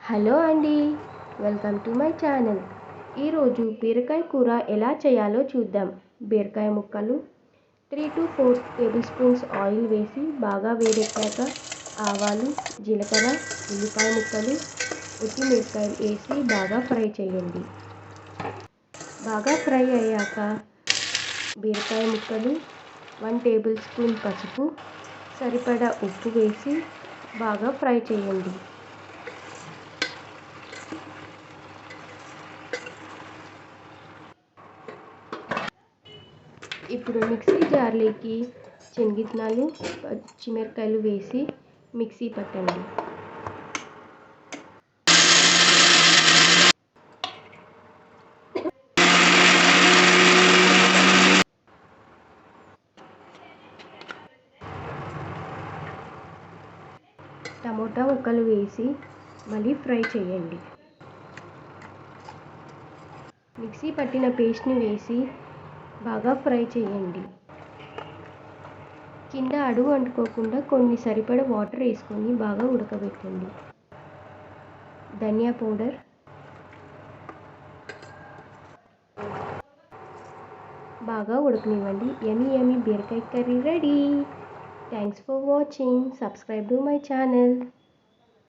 Hello అండి, welcome to my channel. ఈరోజు బీరకాయ కూర ఎలా చేయాలో చూద్దాం. బీరకాయ ముక్కలు 3 to 4 టేబుల్ స్పూన్స్ ఆయిల్ వేసి బాగా వేడెక్కాక ఆవాలు, జీలకర్ర, ఉల్లిపాయ ముక్కలు, మిరపకాయలు వేసి బాగా ఫ్రై చేయండి. బాగా ఫ్రై అయ్యాక బీరకాయ ముక్కలు, 1 టేబుల్ స్పూన్ పసుపు, సరిపడా ఉప్పు వేసి బాగా ఫ్రై చేయండి. ఇప్పుడు మిక్సీ జార్లోకి శనగిత్తనాలు, పచ్చిమిరపకాయలు వేసి మిక్సీ పట్టండి. టమోటా ముక్కలు వేసి మళ్ళీ ఫ్రై చేయండి. మిక్సీ పట్టిన పేస్ట్ని వేసి బాగా ఫ్రై చేయండి. కింద అడుగు అంటుకోకుండా కొన్ని సరిపడా వాటర్ వేసుకొని బాగా ఉడకబెట్టండి. ధనియా పౌడర్, బాగా ఉడకనివ్వండి. యమ్మీ బీరకాయ curry ready. Thanks for watching. Subscribe to my channel.